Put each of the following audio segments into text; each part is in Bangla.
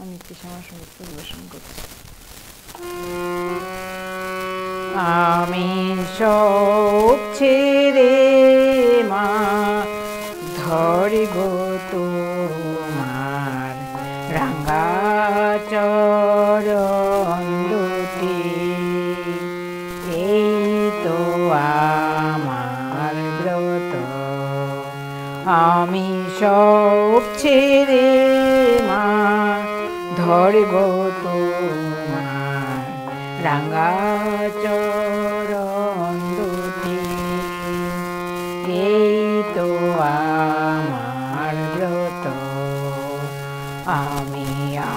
আমি একটি সমসঙ্গীত পরিবেশন করছি। আমি সব ছেড়ে মা ধরিব তোমার রাঙা চরণ দুটি, এই তো আমার ব্রত। আমি সব ছেড়ে মা ধরিব তোমার রাঙা চরণ দুটি, এই তো আমার ব্রত। আমি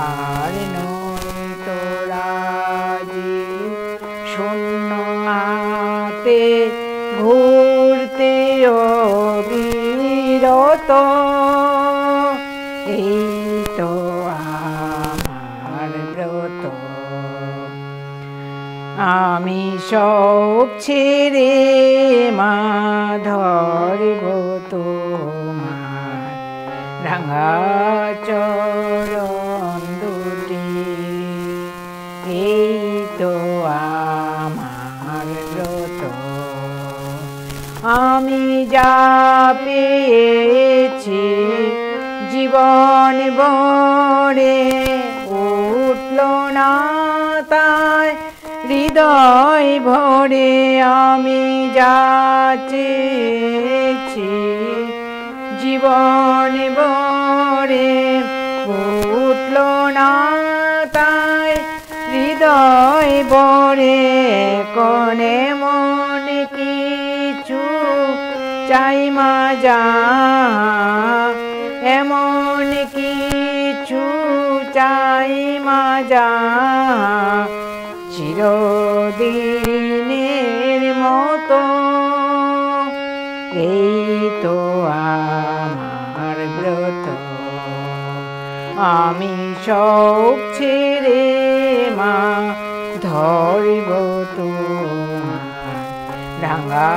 আর নই তো রাজি শূন্য হাতে ঘুরতে অবিরত, এই তো আমার ব্রত। আমি সব ছেড়ে মা ধরিব তোমার রাঙা চরণ দুটি, এই তো আমার ব্রত। আমি যা পেয়েছি জীবন ভরে উঠল না তাই হৃদয় ভরে। আমি যা চেয়েছি জীবন ভরে উঠল না তাই হৃদয় ভরে। কোনে মনে কিছু চাই মা যা, এমন কিছু চাই মা যা চিরদিনের মতো, এই তো আমার ব্রত। আমি সব ছেড়ে মা ধরিব তোমার রাঙা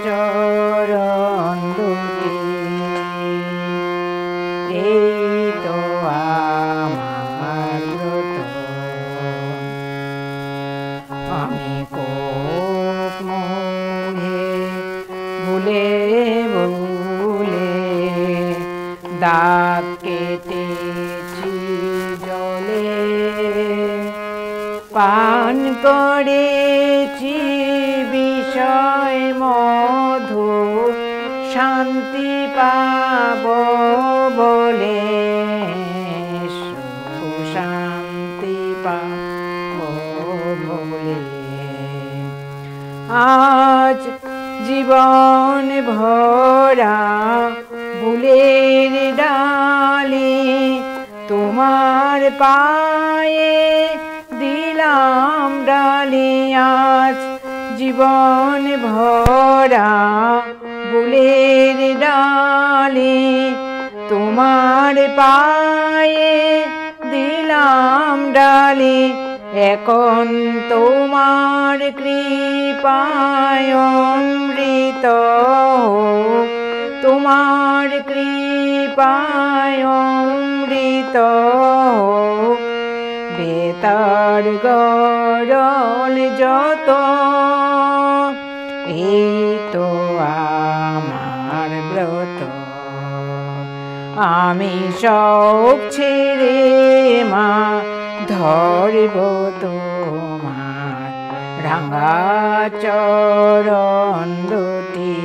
চরণ দুটি, এই তো আমার ব্রত। আমি কোপ মোহে ভুলে ভুলে দাগ কেটেছি জলে, পান করেছি বিষয় মধু শান্তি পাব বলে, সুখ শান্তি পাব বলে। আজ জীবন ভরা ফুলের ডালি তোমার পায়ে দিলাম ডালি। আজ জীবন ভরা ফুলের ডালি তোমার পায়ে দিলাম ডালি। এখন তোমার কৃপায় অমৃত হোক, তোমার কৃপায় অমৃত হোক। বেতার গরল যত, এই তো আমার ব্রত। আমি সব ছেড়ে মা ধরিব তোমার রাঙা চরণ দুটি।